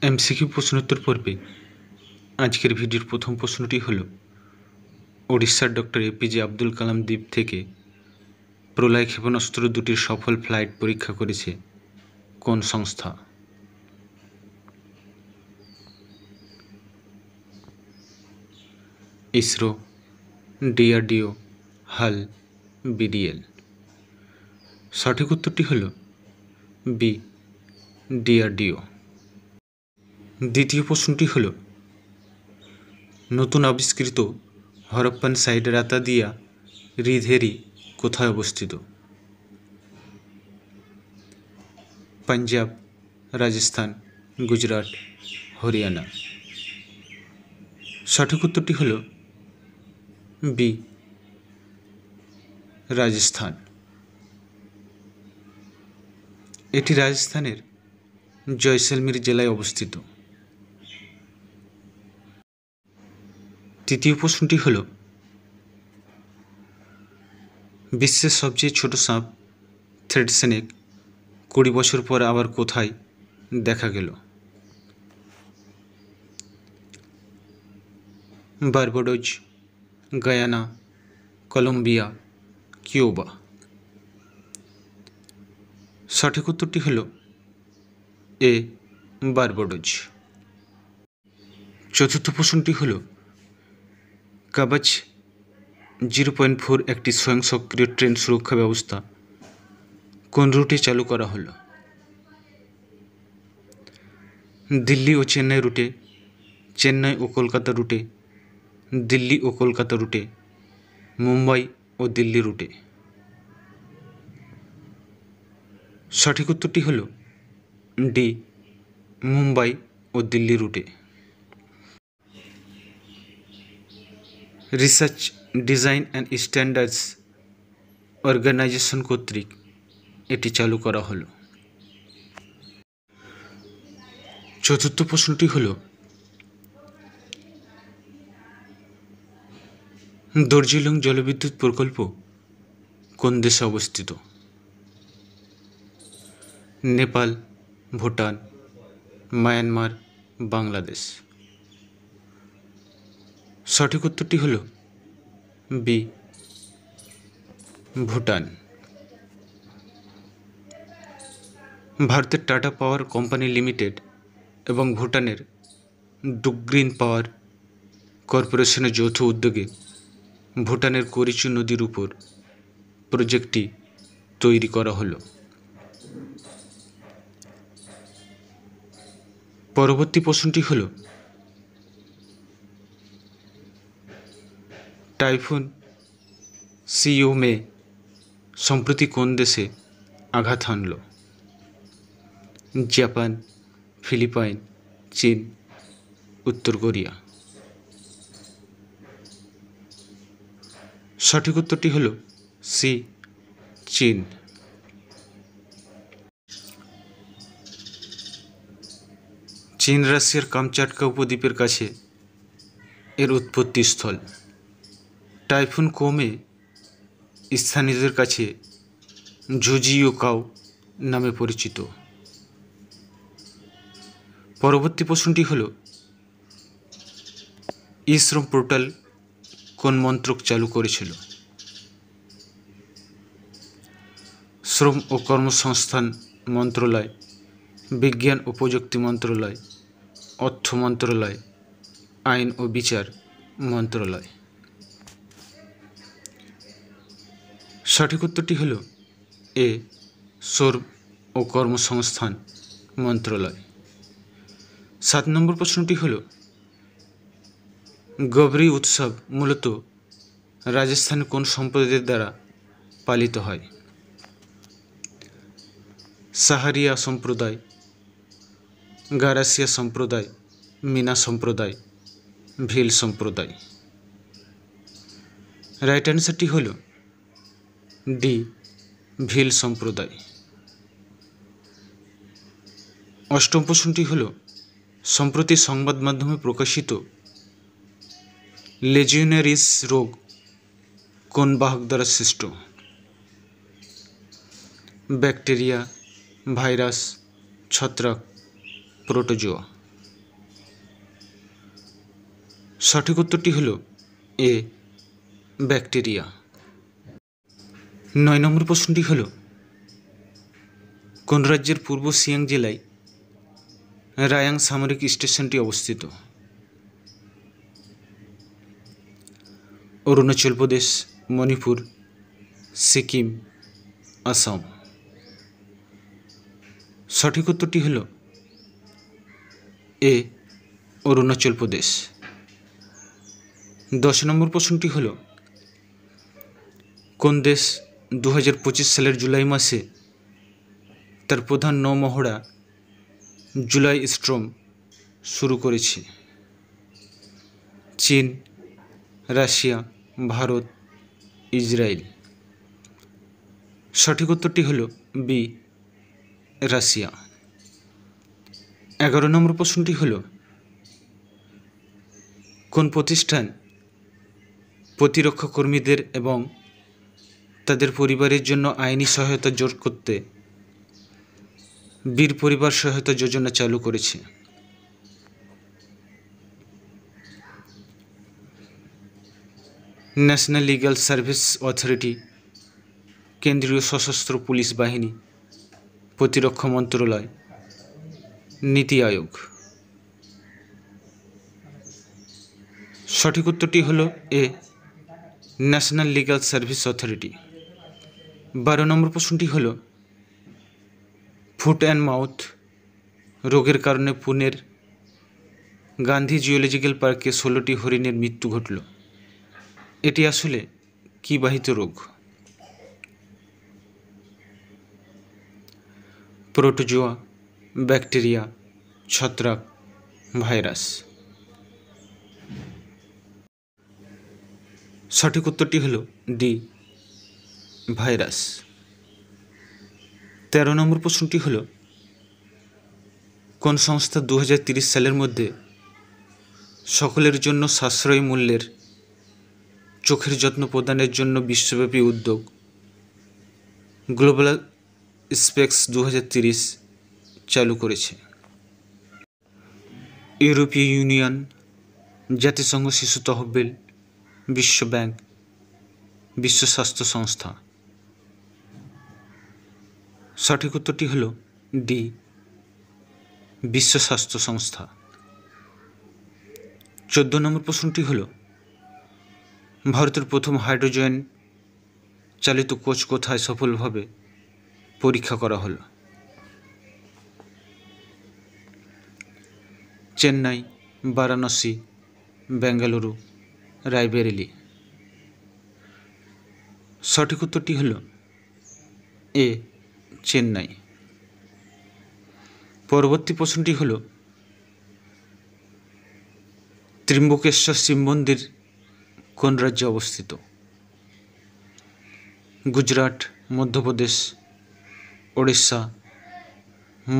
MCQ প্রশ্নোত্তর পর্বে আজকের ভিডিওর প্রথম প্রশ্নটি হল ওড়িশার ডক্টর এপিজে আব্দুল কালাম দ্বীপ থেকে প্রলয় ক্ষেপণাস্ত্র দুটির সফল ফ্লাইট পরীক্ষা করেছে কোন সংস্থা? ইসরো, ডিআরডিও, হাল, বিডিএল। সঠিক উত্তরটি হল বি, ডিআরডিও। দ্বিতীয় প্রশ্নটি হল নতুন আবিষ্কৃত হরপ্পান সাইট রাতাদিয়া হ্রদেরি কোথায় অবস্থিত? পাঞ্জাব, রাজস্থান, গুজরাট, হরিয়ানা। সঠিক উত্তরটি হল বি, রাজস্থান। এটি রাজস্থানের জয়সলমীর জেলায় অবস্থিত। তৃতীয় প্রশ্নটি হল বিশ্বের সবচেয়ে ছোট সাপ থ্রেড স্নেক 20 বছর পর আবার কোথায় দেখা গেল? বারবাডোজ, গায়ানা, কলম্বিয়া, কিউবা। সঠিক উত্তরটি হল এ, বারবাডোজ। চতুর্থ প্রশ্নটি হল কাবচ 0.4 একটি স্বয়ংসক্রিয় ট্রেন সুরক্ষা ব্যবস্থা কোন রুটে চালু করা হলো? দিল্লি ও চেন্নাই রুটে, চেন্নাই ও কলকাতা রুটে, দিল্লি ও কলকাতা রুটে, মুম্বাই ও দিল্লি রুটে। সঠিক উত্তরটি হল ডি, মুম্বাই ও দিল্লি রুটে। Research, design and standards organisation কর্তৃক এটি চালু করা হলো। চতুর্থ প্রশ্নটি হল দার্জিলিং জলবিদ্যুৎ প্রকল্প কোন দেশে অবস্থিত? নেপাল, ভুটান, মায়ানমার, বাংলাদেশ। সঠিক উত্তরটি হল বি, ভুটান। ভারতের টাটা পাওয়ার কোম্পানি লিমিটেড এবং ভুটানের ডুগ্রিন পাওয়ার কর্পোরেশনের যৌথ উদ্যোগে ভুটানের করিচু নদীর উপর প্রজেক্টটি তৈরি করা হলো। পরবর্তী প্রশ্নটি হল টাইফুন সিওমে সম্প্রতি কোন দেশে আঘাত হানল? জাপান, ফিলিপাইন, চীন, উত্তর কোরিয়া। সঠিক উত্তরটি হল সি, চীন। চীন রাশিয়ার কামচাটকা উপদ্বীপের কাছে এর উৎপত্তি স্থল। টাইফুন কোমে স্থানীয়দের কাছে ঝুজিওকাও নামে পরিচিত। পরবর্তী প্রশ্নটি হল ই শ্রম পোর্টাল কোন মন্ত্রক চালু করেছিল? শ্রম ও কর্মসংস্থান মন্ত্রণালয়, বিজ্ঞান ও প্রযুক্তি মন্ত্রণালয়, অর্থ মন্ত্রণালয়, আইন ও বিচার মন্ত্রণালয়। সঠিক উত্তরটি হল এ, শ্রম ও কর্মসংস্থান মন্ত্রণালয়। 7 নম্বর প্রশ্নটি হল গবরি উৎসব মূলত রাজস্থানের কোন সম্প্রদায়ের দ্বারা পালিত হয়? সাহারিয়া সম্প্রদায়, গারাসিয়া সম্প্রদায়, মিনা সম্প্রদায়, ভিল সম্প্রদায়। রাইট অ্যান্সারটি হল ডি, ভিল সম্প্রদায়। 8ম প্রশ্নটি হল সম্প্রতি সংবাদ মাধ্যমে প্রকাশিত লেজিওনারিস রোগ কোন বাহক দ্বারা সৃষ্ট? ব্যাকটেরিয়া, ভাইরাস, ছত্রাক, প্রোটোজোয়া। সঠিক উত্তরটি হল এ ব্যাকটেরিয়া। 9 নম্বর প্রশ্নটি হল কোন রাজ্যের পূর্ব সিয়াং জেলায় রায়াং সামরিক স্টেশনটি অবস্থিত? অরুণাচল প্রদেশ, মণিপুর, সিকিম, আসাম। সঠিক উত্তরটি হল এ অরুণাচল প্রদেশ। 10 নম্বর প্রশ্নটি হল কোন দেশ 2025 সালের জুলাই মাসে তার প্রধান নৌমহড়া জুলাই স্ট্রম শুরু করেছে? চীন, রাশিয়া, ভারত, ইসরায়েল। সঠিক উত্তরটি হল বি রাশিয়া। 11 নম্বর প্রশ্নটি হল কোন প্রতিষ্ঠান প্রতিরক্ষা কর্মীদের এবং তাদের পরিবারের জন্য আইনি সহায়তা জোর করতে বীর পরিবার সহায়তা যোজনা চালু করেছে? ন্যাশনাল লিগ্যাল সার্ভিস অথরিটি, কেন্দ্রীয় সশস্ত্র পুলিশ বাহিনী, প্রতিরক্ষা মন্ত্রণালয়, নীতি আয়োগ। সঠিক উত্তরটি হল a national legal service authority. 12 নম্বর প্রশ্নটি হল ফুট অ্যান্ড মাউথ রোগের কারণে পুনের গান্ধী জিওলজিক্যাল পার্কে 16টি হরিণের মৃত্যু ঘটল। এটি আসলে কী বাহিত রোগ? প্রোটোজোয়া, ব্যাকটেরিয়া, ছত্রাক, ভাইরাস। সঠিক উত্তরটি হল ডি ভাইরাস। 13 নম্বর প্রশ্নটি হল কোন সংস্থা 2030 সালের মধ্যে সকলের জন্য সাশ্রয়ী মূল্যের চোখের যত্ন প্রদানের জন্য বিশ্বব্যাপী উদ্যোগ গ্লোবাল স্পেক্স 2030 চালু করেছে? ইউরোপীয় ইউনিয়ন, জাতিসংঘ শিশু তহবিল, বিশ্ব ব্যাংক, বিশ্ব স্বাস্থ্য সংস্থা। সঠিক উত্তরটি হল ডি বিশ্ব স্বাস্থ্য সংস্থা। 14 নম্বর প্রশ্নটি হল ভারতের প্রথম হাইড্রোজেন চালিত কোচ কোথায় সফলভাবে পরীক্ষা করা হলো? চেন্নাই, বারাণসী, বেঙ্গালুরু, রায়বেরেলি। সঠিক উত্তরটি হল এ চেন্নাই। পরবর্তী প্রশ্নটি হল ত্রিম্বকেশ্বর শিব মন্দির কোন রাজ্যে অবস্থিত? গুজরাট, মধ্যপ্রদেশ, ওড়িশা,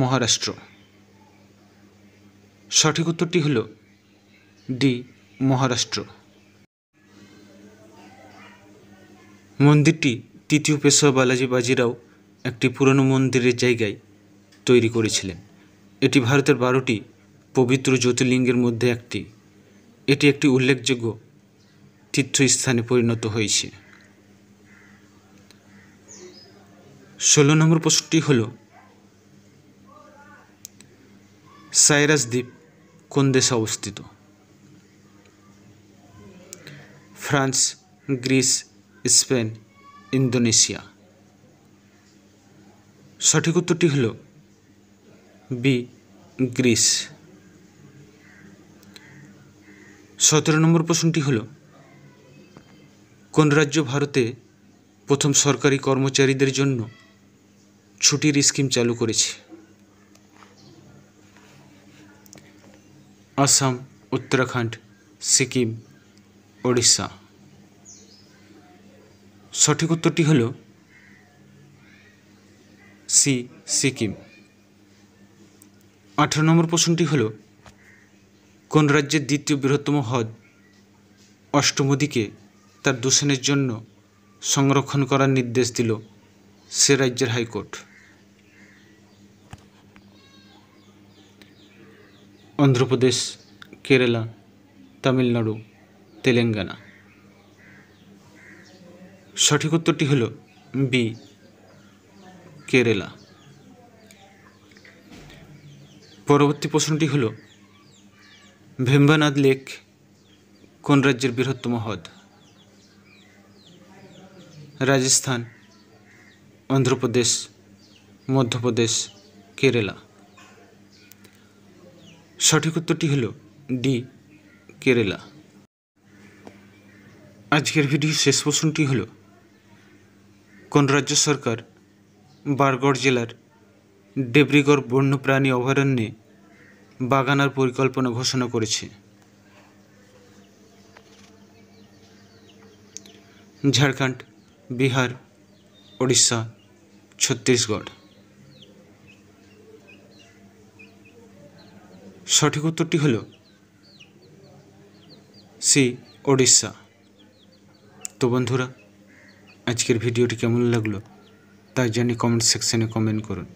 মহারাষ্ট্র। সঠিক উত্তরটি হল ডি মহারাষ্ট্র। মন্দিরটি তৃতীয় পেশোয়া বালাজি বাজিরাও একটি পুরনো মন্দিরের জায়গায় তৈরি করেছিলেন। এটি ভারতের 12টি পবিত্র জ্যোতির্লিঙ্গের মধ্যে একটি। এটি একটি উল্লেখযোগ্য তীর্থস্থানে পরিণত হয়েছে। 16 নম্বর প্রশ্নটি হল সাইরাস দ্বীপ কোন দেশে অবস্থিত? France, Greece, Spain, Indonesia. সঠিক উত্তরটি হল বি গ্রিস। 17 নম্বর প্রশ্নটি হল কোন রাজ্য ভারতে প্রথম সরকারি কর্মচারীদের জন্য ছুটির স্কিম চালু করেছে? আসাম, উত্তরাখণ্ড, সিকিম, ওড়িশা। সঠিক উত্তরটি হল সি সিকিম। 18 নম্বর প্রশ্নটি হল কোন রাজ্যের দ্বিতীয় বৃহত্তম হ্রদ অষ্টমদিকে তার দূষণের জন্য সংরক্ষণ করার নির্দেশ দিল সে রাজ্যের হাইকোর্ট? অন্ধ্রপ্রদেশ, কেরালা, তামিলনাড়ু, তেলেঙ্গানা। সঠিক উত্তরটি হল বি, কেরালা। পরবর্তী প্রশ্নটি হল ভেম্বানাদ লেক কোন রাজ্যের বৃহত্তম হ্রদ? রাজস্থান, অন্ধ্রপ্রদেশ, মধ্যপ্রদেশ, কেরালা। সঠিক উত্তরটি হল ডি, কেরালা। আজকের ভিডিওর শেষ প্রশ্নটি হল কোন রাজ্য সরকার বারগড় জেলার দেব্রিগড় বন্যপ্রাণী অভয়ারণ্যে বাগানার পরিকল্পনা ঘোষণা করেছে? ঝাড়খণ্ড, বিহার, ওড়িশা, ছত্তিশগড়। সঠিক উত্তরটি হল সি, ওড়িশা। তো বন্ধুরা, আজকের ভিডিওটি কেমন লাগলো তা জানি কমেন্ট সেকশনে কমেন্ট করুন।